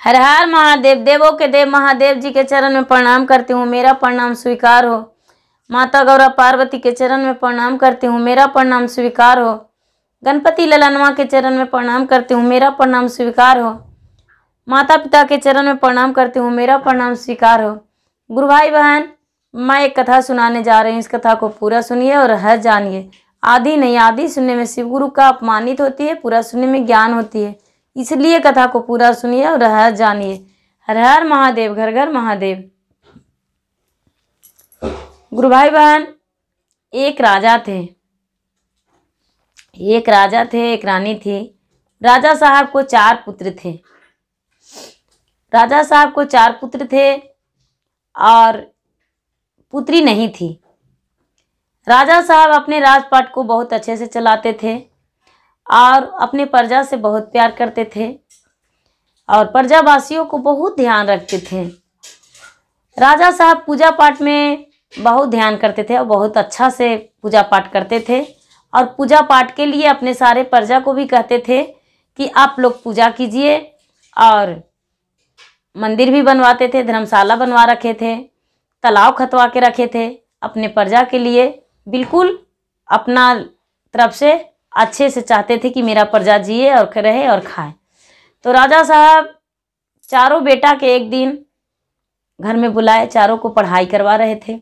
हर हर महादेव। देवों के देव महादेव जी के चरण में प्रणाम करती हूँ, मेरा प्रणाम स्वीकार हो। माता गौरा पार्वती के चरण में प्रणाम करती हूँ, मेरा प्रणाम स्वीकार हो। गणपति ललनवा के चरण में प्रणाम करती हूँ, मेरा प्रणाम स्वीकार हो। माता पिता के चरण में प्रणाम करती हूँ, मेरा प्रणाम स्वीकार हो। गुरु भाई बहन, मैं एक कथा सुनाने जा रही हूँ, इस कथा को पूरा सुनिए और हर जानिए। आधी नहीं, आधी सुनने में शिव गुरु का अपमानित होती है, पूरा सुनने में ज्ञान होती है, इसलिए कथा को पूरा सुनिए और हर जानिए। हर हर महादेव, घर घर महादेव। गुरु भाई बहन, एक राजा थे, एक रानी थी। राजा साहब को 4 पुत्र थे। राजा साहब को 4 पुत्र थे और पुत्री नहीं थी। राजा साहब अपने राजपाट को बहुत अच्छे से चलाते थे और अपने प्रजा से बहुत प्यार करते थे और प्रजावासियों को बहुत ध्यान रखते थे। राजा साहब पूजा पाठ में बहुत ध्यान करते थे और बहुत अच्छा से पूजा पाठ करते थे और पूजा पाठ के लिए अपने सारे प्रजा को भी कहते थे कि आप लोग पूजा कीजिए, और मंदिर भी बनवाते थे, धर्मशाला बनवा रखे थे, तालाब खतवा के रखे थे अपने प्रजा के लिए। बिल्कुल अपना तरफ से अच्छे से चाहते थे कि मेरा प्रजा जिए और रहे और खाए। तो राजा साहब चारों बेटा के एक दिन घर में बुलाए, चारों को पढ़ाई करवा रहे थे।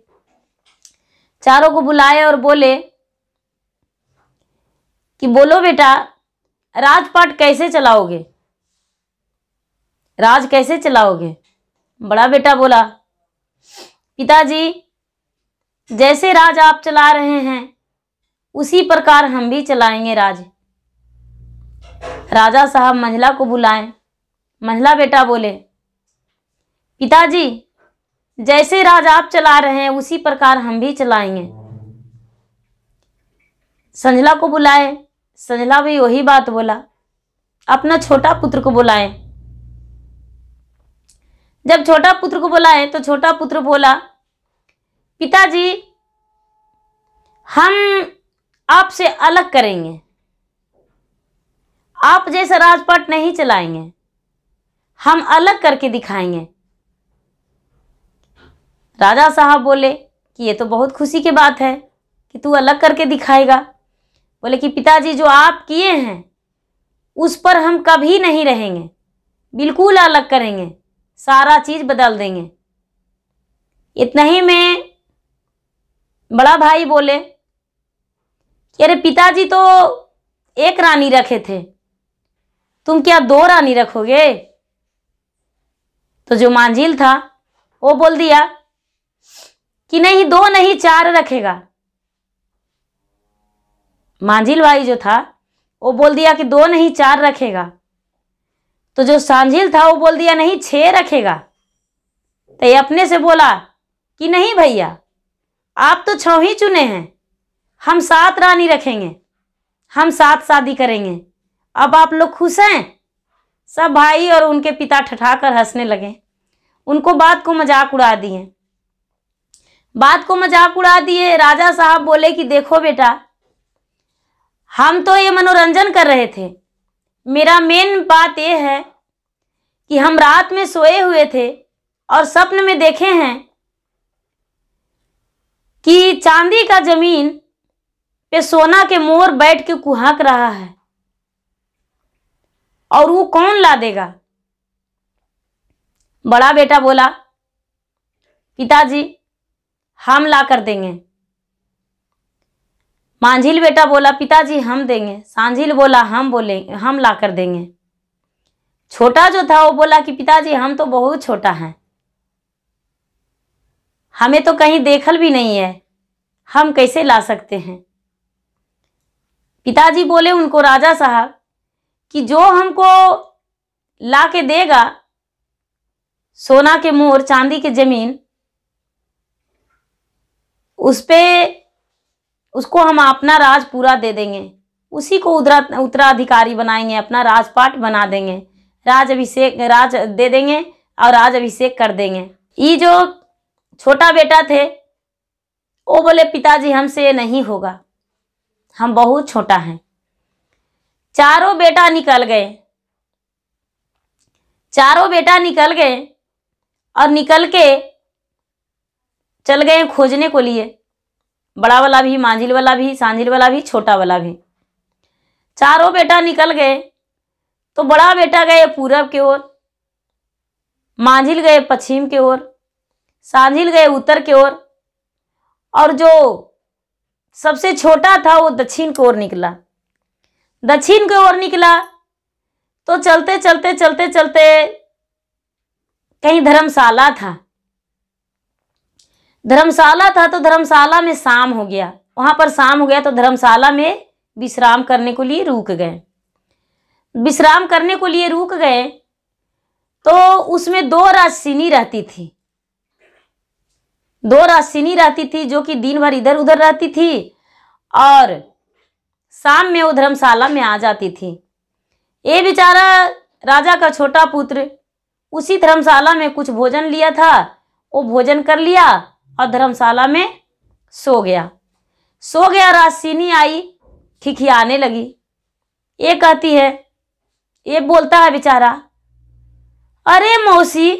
चारों को बुलाए और बोले कि बोलो बेटा, राजपाट कैसे चलाओगे, राज कैसे चलाओगे। बड़ा बेटा बोला, पिताजी जैसे राज आप चला रहे हैं उसी प्रकार हम भी चलाएंगे राज। राजा साहब मंझला को बुलाएं। मंझला बेटा बोले, पिताजी जैसे राज आप चला रहे हैं उसी प्रकार हम भी चलाएंगे। संझला को बुलाए। संझला भी वही बात बोला। अपना छोटा पुत्र को बुलाए। जब छोटा पुत्र को बुलाए तो छोटा पुत्र बोला, पिताजी हम आपसे अलग करेंगे, आप जैसा राजपाट नहीं चलाएंगे, हम अलग करके दिखाएंगे। राजा साहब बोले कि ये तो बहुत खुशी की बात है कि तू अलग करके दिखाएगा। बोले कि पिताजी जो आप किए हैं उस पर हम कभी नहीं रहेंगे, बिल्कुल अलग करेंगे, सारा चीज बदल देंगे। इतना ही में बड़ा भाई बोले कि अरे पिताजी तो एक रानी रखे थे, तुम क्या 2 रानी रखोगे। तो जो मांझिल था वो बोल दिया कि नहीं, 2 नहीं 4 रखेगा। मांझिल भाई जो था वो बोल दिया कि 2 नहीं 4 रखेगा। तो जो सांझिल था वो बोल दिया नहीं 6 रखेगा। तो ये अपने से बोला कि नहीं भैया, आप तो 6 ही चुने हैं, हम 7 रानी रखेंगे, हम 7 शादी करेंगे। अब आप लोग खुश हैं। सब भाई और उनके पिता ठठाकर हंसने लगे, उनको बात को मजाक उड़ा दिए। बात को मजाक उड़ा दिए। राजा साहब बोले कि देखो बेटा, हम तो ये मनोरंजन कर रहे थे, मेरा मेन बात ये है कि हम रात में सोए हुए थे और स्वप्न में देखे हैं कि चांदी का जमीन पे सोना के मोर बैठ के कुहक रहा है, और वो कौन ला देगा। बड़ा बेटा बोला, पिताजी हम ला कर देंगे। मांझिल बेटा बोला, पिताजी हम देंगे। सांझिल बोला, हम ला कर देंगे। छोटा जो था वो बोला कि पिताजी हम तो बहुत छोटा हैं, हमें तो कहीं देखल भी नहीं है, हम कैसे ला सकते हैं। पिताजी बोले उनको, राजा साहब, कि जो हमको ला के देगा सोना के मोर, चांदी के जमीन, उसको हम अपना राज पूरा दे देंगे, उसी को उत्तराधिकारी बनाएंगे, अपना राजपाट बना देंगे, राज दे देंगे और राज अभिषेक कर देंगे। ये जो छोटा बेटा थे वो बोले, पिताजी हमसे ये नहीं होगा, हम बहुत छोटा हैं। चारों बेटा निकल गए। चारों बेटा निकल गए और निकल के चल गए खोजने को लिए। बड़ा वाला भी, मांझिल वाला भी, सांझिल वाला भी, छोटा वाला भी। चारों बेटा निकल गए तो बड़ा बेटा गए पूरब की ओर, मांझिल गए पश्चिम की ओर, सांझिल गए उत्तर की ओर, और जो सबसे छोटा था वो दक्षिण की ओर निकला। दक्षिण की ओर निकला तो चलते चलते चलते चलते कहीं धर्मशाला था। धर्मशाला था तो धर्मशाला में शाम हो गया। वहां पर शाम हो गया तो धर्मशाला में विश्राम करने को लिए रुक गए। विश्राम करने को लिए रुक गए तो उसमें 2 राक्षसिनी रहती थी। 2 राक्षसिनी रहती थी जो कि दिन भर इधर उधर रहती थी और शाम में वो धर्मशाला में आ जाती थी। ये बेचारा राजा का छोटा पुत्र उसी धर्मशाला में कुछ भोजन लिया था, वो भोजन कर लिया और धर्मशाला में सो गया। सो गया, राक्षसिनी आई, खिखियाने लगी। ये कहती है, ये बोलता है बेचारा, अरे मौसी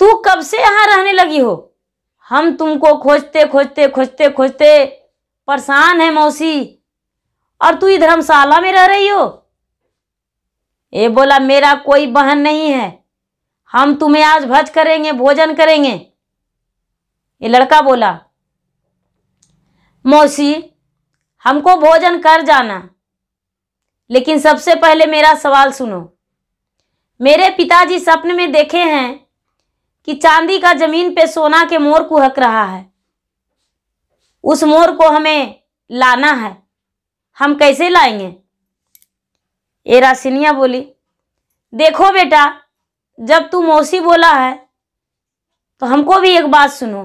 तू कब से यहां रहने लगी हो? हम तुमको खोजते खोजते खोजते खोजते परेशान है मौसी, और तू इधर धर्मशाला में रह रही हो। ये बोला, मेरा कोई बहन नहीं है, हम तुम्हें आज भोज करेंगे, भोजन करेंगे। ये लड़का बोला, मौसी हमको भोजन कर जाना, लेकिन सबसे पहले मेरा सवाल सुनो। मेरे पिताजी सपने में देखे हैं कि चांदी का जमीन पे सोना के मोर कुहक रहा है। उस मोर को हमें लाना है, हम कैसे लाएंगे? ये राक्षसिनिया बोली, देखो बेटा, जब तू मौसी बोला है तो हमको भी एक बात सुनो।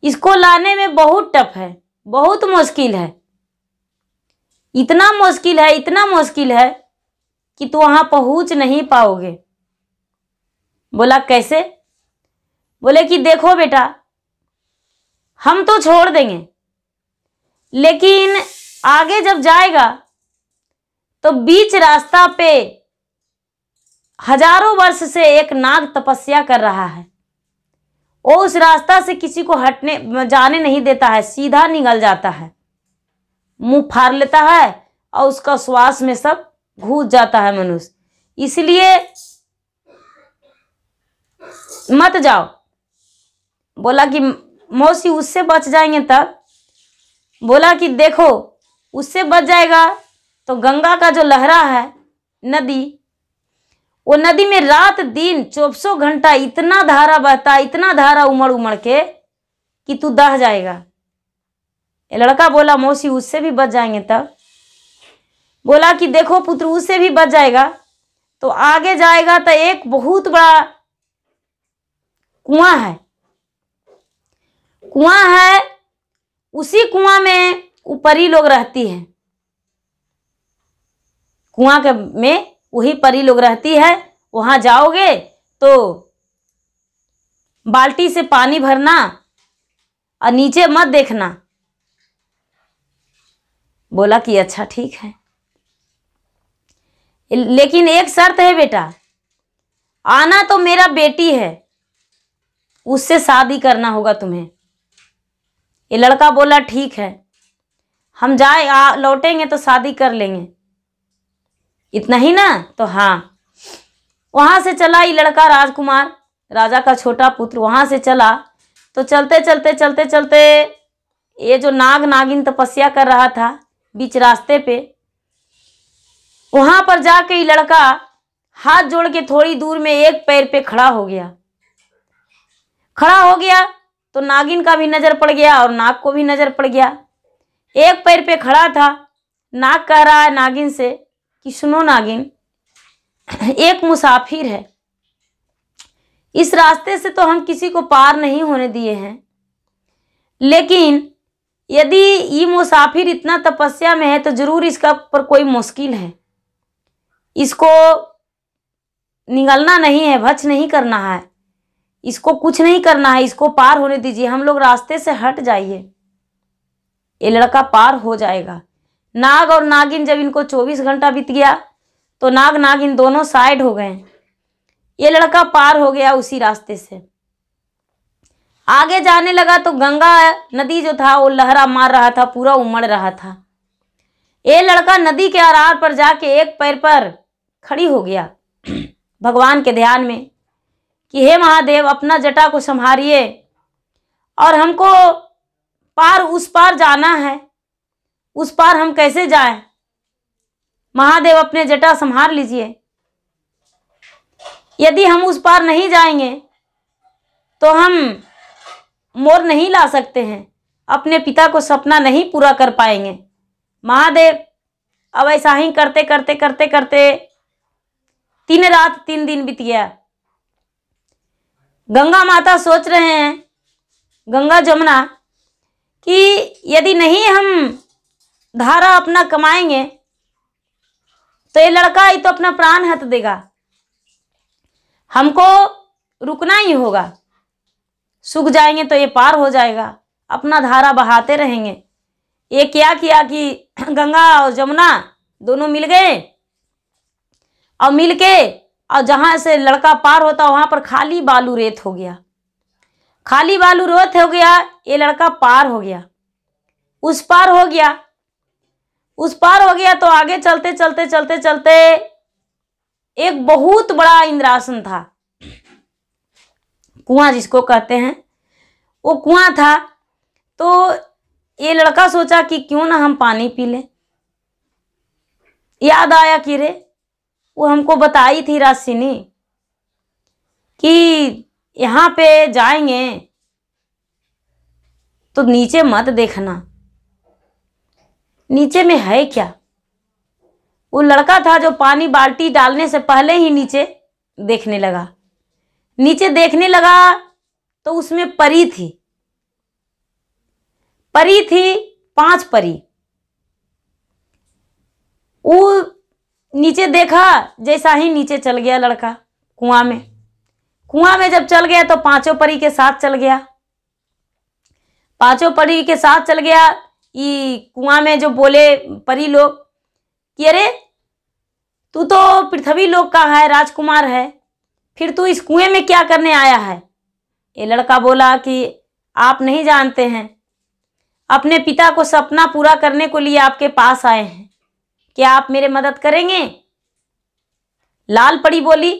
इसको लाने में बहुत टफ है, बहुत मुश्किल है। इतना मुश्किल है, इतना मुश्किल है कि तू वहां पहुंच नहीं पाओगे। बोला, कैसे? बोले कि देखो बेटा, हम तो छोड़ देंगे, लेकिन आगे जब जाएगा तो बीच रास्ता पे हजारों वर्ष से एक नाग तपस्या कर रहा है। वो उस रास्ता से किसी को हटने जाने नहीं देता है, सीधा निकल जाता है, मुंह फाड़ लेता है और उसका श्वास में सब घुस जाता है मनुष्य। इसलिए मत जाओ। बोला कि मौसी उससे बच जाएंगे तब? बोला कि देखो, उससे बच जाएगा तो गंगा का जो लहरा है नदी, वो नदी में रात दिन 24 घंटा इतना धारा बहता, इतना धारा उमड़ उमड़ के कि तू दह जाएगा। ये लड़का बोला, मौसी उससे भी बच जाएंगे तब? बोला कि देखो पुत्र, उससे भी बच जाएगा तो आगे जाएगा तो एक बहुत बड़ा कुआं है। कुआं है, उसी कुआं में परी लोग रहती है। कुआं के में वही परी लोग रहती है। वहां जाओगे तो बाल्टी से पानी भरना और नीचे मत देखना। बोला कि अच्छा ठीक है, लेकिन एक शर्त है बेटा, आना तो मेरा बेटी है, उससे शादी करना होगा तुम्हें। ये लड़का बोला, ठीक है, हम लौटेंगे तो शादी कर लेंगे। इतना ही ना? तो हाँ। वहां से चला ये लड़का, राजकुमार, राजा का छोटा पुत्र, वहां से चला तो चलते चलते चलते चलते ये जो नाग नागिन तपस्या कर रहा था बीच रास्ते पे, वहां पर जाके ये लड़का हाथ जोड़ के थोड़ी दूर में एक पैर पे खड़ा हो गया। खड़ा हो गया तो नागिन का भी नजर पड़ गया और नाग को भी नजर पड़ गया। एक पैर पे खड़ा था। नाग कह रहा है नागिन से कि सुनो नागिन, एक मुसाफिर है, इस रास्ते से तो हम किसी को पार नहीं होने दिए हैं, लेकिन यदि ये मुसाफिर इतना तपस्या में है तो जरूर इसका पर कोई मुश्किल है। इसको निगलना नहीं है, भच नहीं करना है, इसको कुछ नहीं करना है, इसको पार होने दीजिए, हम लोग रास्ते से हट जाइए। ये लड़का पार हो जाएगा। नाग और नागिन जब इनको 24 घंटा बीत गया तो नाग नागिन दोनों साइड हो गए। ये लड़का पार हो गया उसी रास्ते से। आगे जाने लगा तो गंगा नदी जो था वो लहरा मार रहा था, पूरा उमड़ रहा था। ये लड़का नदी के आरार पर जाके एक पैर पर खड़ी हो गया भगवान के ध्यान में कि हे महादेव, अपना जटा को संभालिए और हमको पार उस पार जाना है, उस पार हम कैसे जाएं? महादेव अपने जटा संभाल लीजिए। यदि हम उस पार नहीं जाएंगे तो हम मोर नहीं ला सकते हैं, अपने पिता को सपना नहीं पूरा कर पाएंगे। महादेव, अब ऐसा ही करते करते करते करते 3 रात 3 दिन बीत गया। गंगा माता सोच रहे हैं, गंगा जमुना, कि यदि नहीं हम धारा अपना कमाएंगे तो ये लड़का ही तो अपना प्राण हथ देगा, हमको रुकना ही होगा। सूख जाएंगे तो ये पार हो जाएगा, अपना धारा बहाते रहेंगे। ये क्या किया कि गंगा और जमुना दोनों मिल गए और मिलके और जहां से लड़का पार होता वहां पर खाली बालू रेत हो गया। खाली बालू रेत हो गया, ये लड़का पार हो गया, उस पार हो गया। उस पार हो गया तो आगे चलते चलते चलते चलते एक बहुत बड़ा इंद्रासन था, कुआं जिसको कहते हैं, वो कुआं था। तो ये लड़का सोचा कि क्यों ना हम पानी पी लें। याद आया कि रे, वो हमको बताई थी राशिनी कि यहाँ पे जाएंगे तो नीचे मत देखना, नीचे में है क्या। वो लड़का था जो पानी बाल्टी डालने से पहले ही नीचे देखने लगा। नीचे देखने लगा तो उसमें परी थी, परी थी, 5 परी। वो नीचे देखा, जैसा ही नीचे चल गया लड़का कुआं में। कुआं में जब चल गया तो 5 परी के साथ चल गया। 5 परी के साथ चल गया। ये कुआं में जो बोले परी लोग कि अरे तू तो पृथ्वी लोक का है, राजकुमार है, फिर तू इस कुएं में क्या करने आया है? ये लड़का बोला कि आप नहीं जानते हैं, अपने पिता को सपना पूरा करने को लिए आपके पास आए हैं, क्या आप मेरे मदद करेंगे? लाल परी बोली,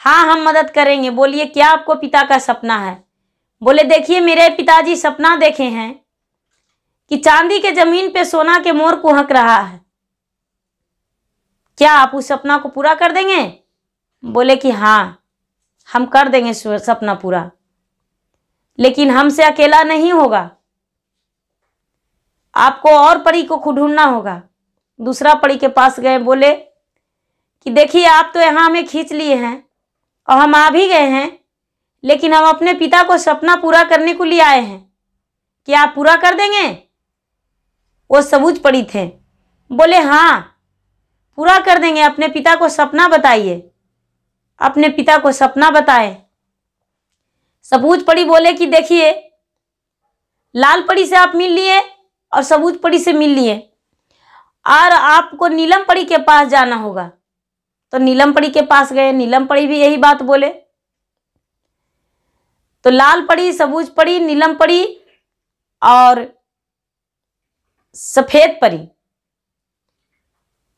हाँ हम मदद करेंगे। बोलिए क्या आपको पिता का सपना है? बोले देखिए मेरे पिताजी सपना देखे हैं कि चांदी के जमीन पे सोना के मोर कुहक रहा है, क्या आप उस सपना को पूरा कर देंगे? बोले कि हाँ हम कर देंगे सपना पूरा, लेकिन हमसे अकेला नहीं होगा, आपको और परी को ढूंढना होगा। दूसरा परी के पास गए, बोले कि देखिए आप तो यहाँ हमें खींच लिए हैं और हम आ भी गए हैं, लेकिन हम अपने पिता को सपना पूरा करने को लिए आए हैं, क्या आप पूरा कर देंगे? वो सबूज परी थे, बोले हाँ पूरा कर देंगे, अपने पिता को सपना बताइए, अपने पिता को सपना बताए। सबूज परी बोले कि देखिए लाल परी से आप मिल लिए और सबूज परी से मिल लिए, और आपको नीलम परी के पास जाना होगा। तो नीलम परी के पास गए, नीलम परी भी यही बात बोले। तो लाल परी, सबूज परी, नीलम परी और सफेद परी,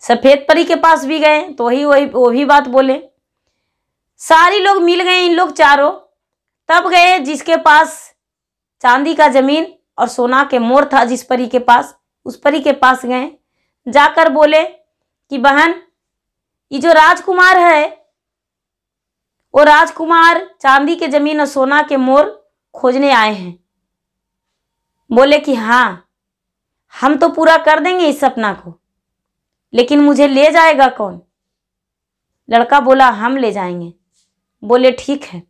सफेद परी के पास भी गए तो वो भी बात बोले। सारी लोग मिल गए, इन लोग चारों। तब गए जिसके पास चांदी का जमीन और सोना के मोर था, जिस परी के पास, उस परी के पास गए। जाकर बोले कि बहन, ये जो राजकुमार है वो राजकुमार चांदी के जमीन और सोना के मोर खोजने आए हैं। बोले कि हाँ हम तो पूरा कर देंगे इस सपना को, लेकिन मुझे ले जाएगा कौन? लड़का बोला हम ले जाएंगे। बोले ठीक है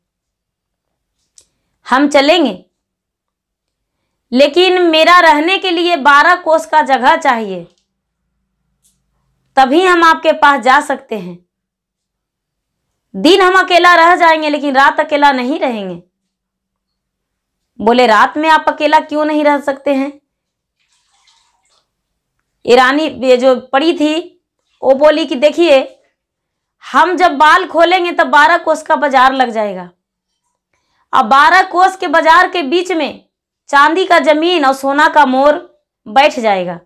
हम चलेंगे, लेकिन मेरा रहने के लिए 12 कोस का जगह चाहिए, तभी हम आपके पास जा सकते हैं। दिन हम अकेला रह जाएंगे, लेकिन रात अकेला नहीं रहेंगे। बोले रात में आप अकेला क्यों नहीं रह सकते हैं? ये रानी, ये जो परी थी, वो बोली कि देखिए हम जब बाल खोलेंगे तब 12 कोस का बाजार लग जाएगा। अब 12 कोस के बाजार के बीच में चांदी का जमीन और सोना का मोर बैठ जाएगा,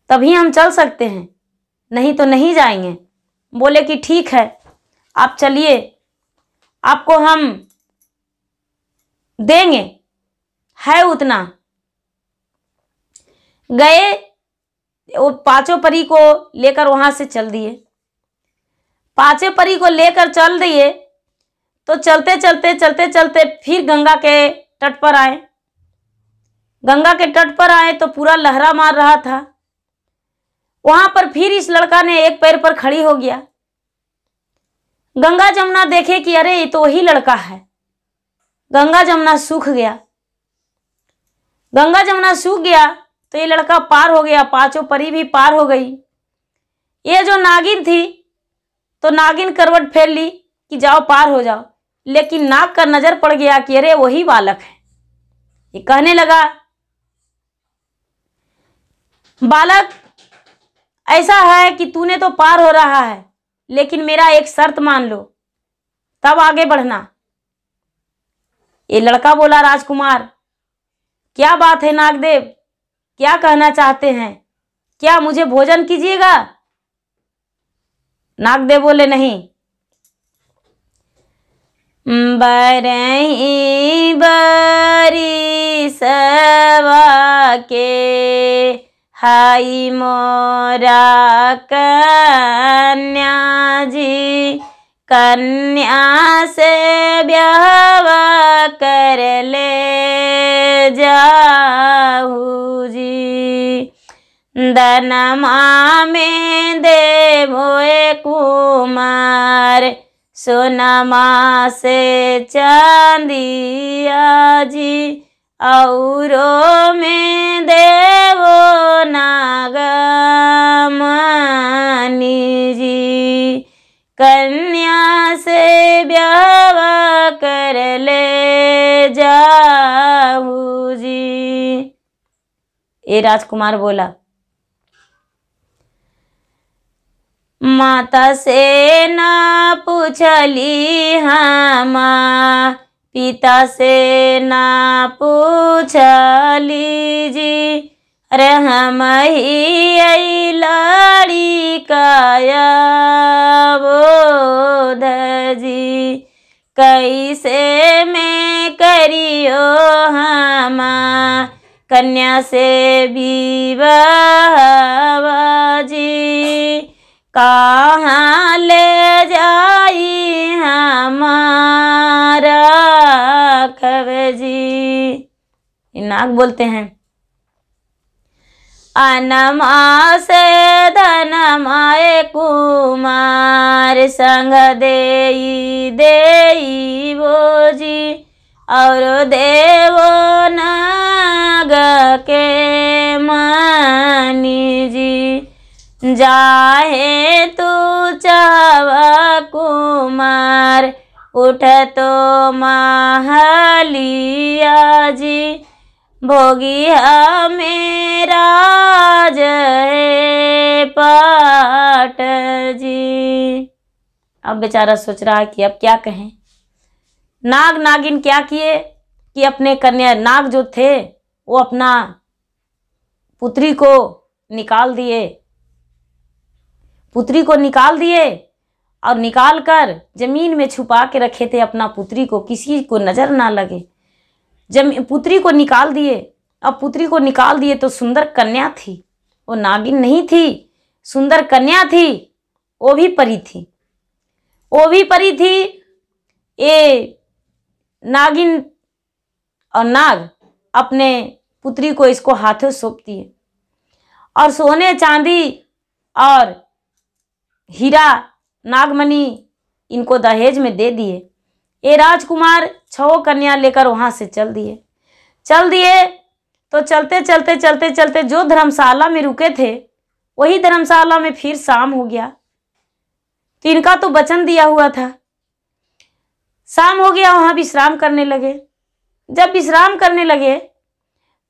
तभी हम चल सकते हैं, नहीं तो नहीं जाएंगे। बोले कि ठीक है, आप चलिए, आपको हम देंगे, है उतना। गए, वो पांचों परी को लेकर वहां से चल दिए। पांचों परी को लेकर चल दिए तो चलते चलते चलते चलते फिर गंगा के तट पर आए। गंगा के तट पर आए तो पूरा लहरा मार रहा था। वहां पर फिर इस लड़का ने एक पैर पर खड़ी हो गया। गंगा जमुना देखे कि अरे ये तो वही लड़का है। गंगा जमुना सूख गया। गंगा जमुना सूख गया तो ये लड़का पार हो गया, पांचों परी भी पार हो गई। ये जो नागिन थी तो नागिन करवट फेर ली कि जाओ पार हो जाओ, लेकिन नाग का नजर पड़ गया कि अरे वही बालक है। ये कहने लगा, बालक ऐसा है कि तूने तो पार हो रहा है, लेकिन मेरा एक शर्त मान लो, तब आगे बढ़ना। ये लड़का बोला, राजकुमार क्या बात है नागदेव, क्या कहना चाहते हैं? क्या मुझे भोजन कीजिएगा? नागदेव बोले, नहीं। बरही बरी सवा के हाई मोरा कन्या जी, कन्या से ब्याह कर ले जाहू जी। दनमा में देवोए कुमार, सोनमा से चांदिया जी। औरों में देवो नागमणि जी, कन्या से ब्याह कर ले जाहू जी। ये राजकुमार बोला, माता से ना पूछली हम, पिता से ना पूछली जी। अरे हम ही आई लाड़ी काया बोध जी, कैसे मैं करियो हम कन्या से विवाह जी। कहाँ ले जाई हमारा खबजी। नाग बोलते हैं, अनमा से धनमाए कुमार, संग देई देई वो जी। और देवो नाग के मानी जी, जाहे तू चावा कुमार, उठ तो महलिया जी। भोगी मेरा जय पाट जी। अब बेचारा सोच रहा है कि अब क्या कहें। नाग नागिन क्या किए कि अपने कन्या, नाग जो थे वो अपना पुत्री को निकाल दिए, पुत्री को निकाल दिए और निकाल कर जमीन में छुपा के रखे थे अपना पुत्री को, किसी को नजर ना लगे। पुत्री को निकाल दिए। अब पुत्री को निकाल दिए तो सुंदर कन्या थी, वो नागिन नहीं थी, सुंदर कन्या थी, वो भी परी थी, वो भी परी थी। ये नागिन और नाग अपने पुत्री को इसको हाथों सौंप दिए और सोने चांदी और हीरा नागमणि इनको दहेज में दे दिए। ये राजकुमार 6 कन्या लेकर वहां से चल दिए तो चलते चलते चलते चलते जो धर्मशाला में रुके थे वही धर्मशाला में फिर शाम हो गया। तो इनका तो वचन दिया हुआ था। शाम हो गया, वहां विश्राम करने लगे। जब विश्राम करने लगे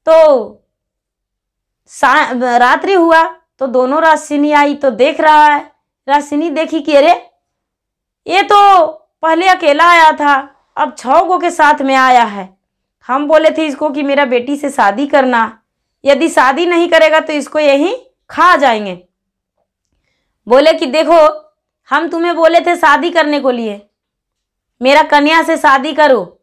तो रात्रि हुआ तो दोनों राक्षिनी आई तो देख रहा है राजसिनी देखी कि अरे ये तो पहले अकेला आया था, अब 6 गो के साथ में आया है। हम बोले थे इसको कि मेरा बेटी से शादी करना, यदि शादी नहीं करेगा तो इसको यहीं खा जाएंगे। बोले कि देखो हम तुम्हें बोले थे शादी करने को लिए, मेरा कन्या से शादी करो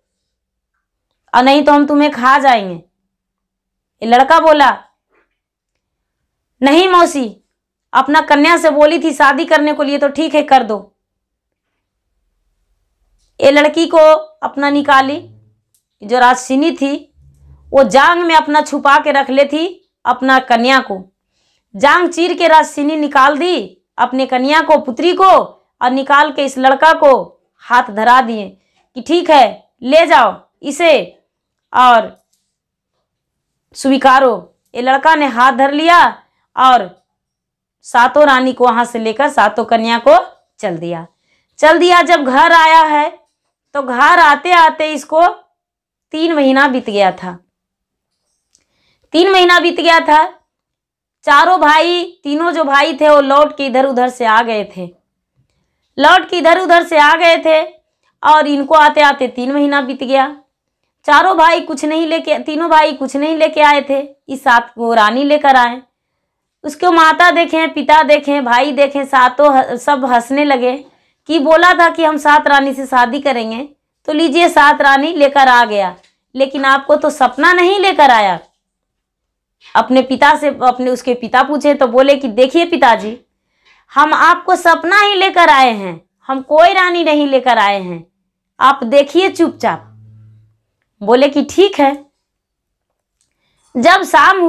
और नहीं तो हम तुम्हें खा जाएंगे। ये लड़का बोला नहीं मौसी, अपना कन्या से बोली थी शादी करने को लिए तो ठीक है कर दो। ये लड़की को अपना निकाली, जो राजसिनी थी वो जांग में अपना छुपा के रख ले थी अपना कन्या को। जांग चीर के राजसिनी निकाल दी अपने कन्या को, पुत्री को, और निकाल के इस लड़का को हाथ धरा दिए कि ठीक है ले जाओ इसे और स्वीकारो। ये लड़का ने हाथ धर लिया और सातों रानी को वहां से लेकर सातों कन्या को चल दिया। जब घर आया है तो घर आते आते इसको 3 महीना बीत गया था। 3 महीना बीत गया था। चारों भाई, तीनों जो भाई थे वो लौट के इधर उधर से आ गए थे और इनको आते आते 3 महीना बीत गया। तीनों भाई कुछ नहीं लेके आए थे। इस 7 को रानी लेकर आए। उसको माता देखें, पिता देखें, भाई देखें, सातों सब हंसने लगे कि बोला था कि हम 7 रानी से शादी करेंगे तो लीजिए 7 रानी लेकर आ गया, लेकिन आपको तो सपना नहीं लेकर आया। अपने पिता से उसके पिता पूछे तो बोले कि देखिए पिताजी, हम आपको सपना ही लेकर आए हैं, हम कोई रानी नहीं लेकर आए हैं, आप देखिए चुपचाप। बोले कि ठीक है। जब शाम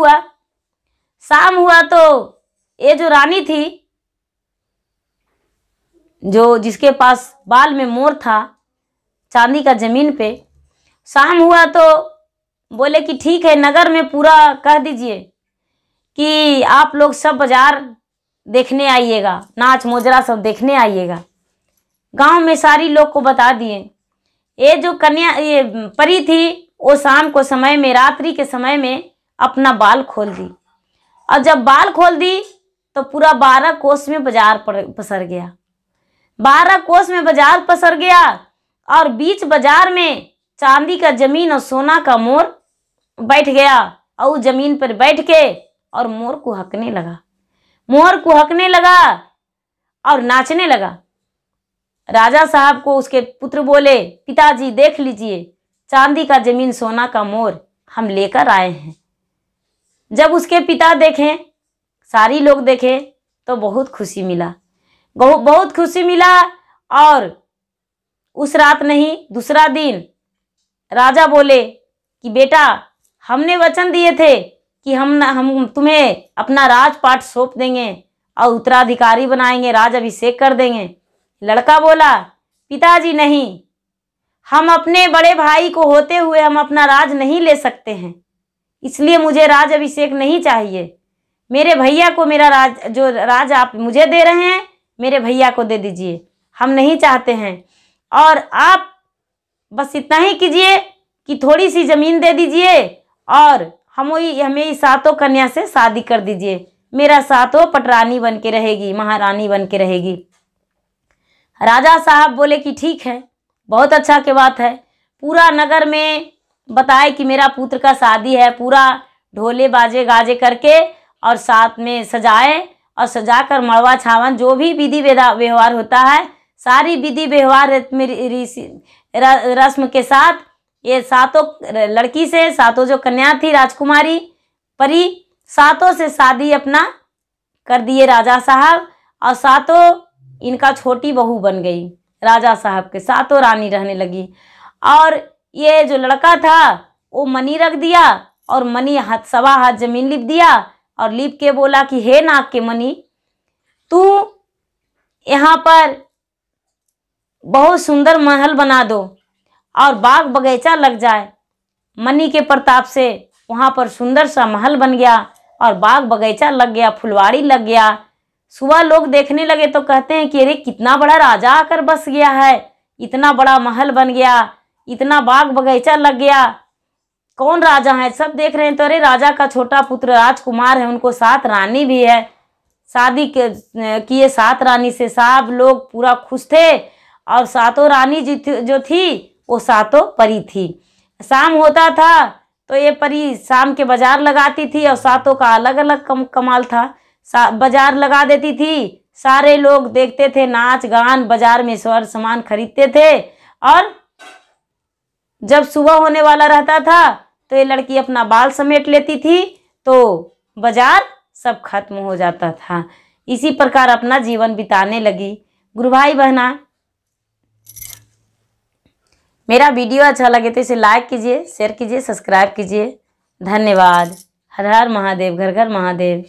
हुआ तो ये जो रानी थी, जो जिसके पास बाल में मोर था चांदी का जमीन पे, शाम हुआ तो बोले कि ठीक है नगर में पूरा कह दीजिए कि आप लोग सब बाजार देखने आइएगा, नाच मोजरा सब देखने आइएगा। गांव में सारी लोग को बता दिए। ये जो कन्या ये परी थी वो शाम को समय में, रात्रि के समय में अपना बाल खोल दी, और जब बाल खोल दी तो पूरा 12 कोस में बाजार पसर गया। 12 कोस में बाजार पसर गया और बीच बाजार में चांदी का जमीन और सोना का मोर बैठ गया, और उस जमीन पर बैठ के और मोर कुहकने लगा और नाचने लगा। राजा साहब को उसके पुत्र बोले पिताजी देख लीजिए, चांदी का जमीन सोना का मोर हम लेकर आए हैं। जब उसके पिता देखें, सारी लोग देखें तो बहुत खुशी मिला। और उस रात नहीं दूसरा दिन राजा बोले कि बेटा हमने वचन दिए थे कि हम तुम्हें अपना राजपाट सौंप देंगे और उत्तराधिकारी बनाएंगे, राज अभिषेक कर देंगे। लड़का बोला पिताजी नहीं, हम अपने बड़े भाई को होते हुए हम अपना राज नहीं ले सकते हैं, इसलिए मुझे राज अभिषेक नहीं चाहिए। मेरे भैया को मेरा राज आप मुझे दे रहे हैं, मेरे भैया को दे दीजिए, हम नहीं चाहते हैं। और आप बस इतना ही कीजिए कि थोड़ी सी जमीन दे दीजिए और हमें 7 कन्या से शादी कर दीजिए, मेरा 7 पटरानी बन के रहेगी, महारानी बन के रहेगी। राजा साहब बोले कि ठीक है, बहुत अच्छा की बात है। पूरा नगर में बताए कि मेरा पुत्र का शादी है, पूरा ढोले बाजे गाजे करके और साथ में सजाए और सजाकर मड़वा छावन जो भी विधि व्यवहार होता है, सारी विधि व्यवहार रस्म के साथ ये 7 लड़की से, 7 जो कन्या थी राजकुमारी परी, 7 से शादी अपना कर दिए राजा साहब। और 7 इनका छोटी बहू बन गई राजा साहब के, 7 रानी रहने लगी। और ये जो लड़का था वो मनी रख दिया और मनी सवा हाथ जमीन लिप दिया और लिप के बोला कि हे नाग के मनी, तू यहाँ पर बहुत सुंदर महल बना दो और बाग बगीचा लग जाए। मनी के प्रताप से वहाँ पर सुंदर सा महल बन गया और बाग बगीचा लग गया, फुलवाड़ी लग गया। सुबह लोग देखने लगे तो कहते हैं कि अरे कितना बड़ा राजा आकर बस गया है, इतना बड़ा महल बन गया, इतना बाग बगीचा लग गया, कौन राजा है? सब देख रहे हैं तो अरे राजा का छोटा पुत्र राजकुमार है, उनको 7 रानी भी है, शादी किए 7 रानी से। सब लोग पूरा खुश थे और 7 रानी जो थी वो 7 परी थी। शाम होता था तो ये परी शाम के बाजार लगाती थी और 7 का अलग अलग कमाल था। बाजार लगा देती थी, सारे लोग देखते थे, नाच गान, बाजार में स्वर सामान खरीदते थे। और जब सुबह होने वाला रहता था तो ये लड़की अपना बाल समेट लेती थी तो बाजार सब खत्म हो जाता था। इसी प्रकार अपना जीवन बिताने लगी। गुरु भाई बहना, मेरा वीडियो अच्छा लगे तो इसे लाइक कीजिए, शेयर कीजिए, सब्सक्राइब कीजिए। धन्यवाद। हर हर महादेव, घर घर महादेव।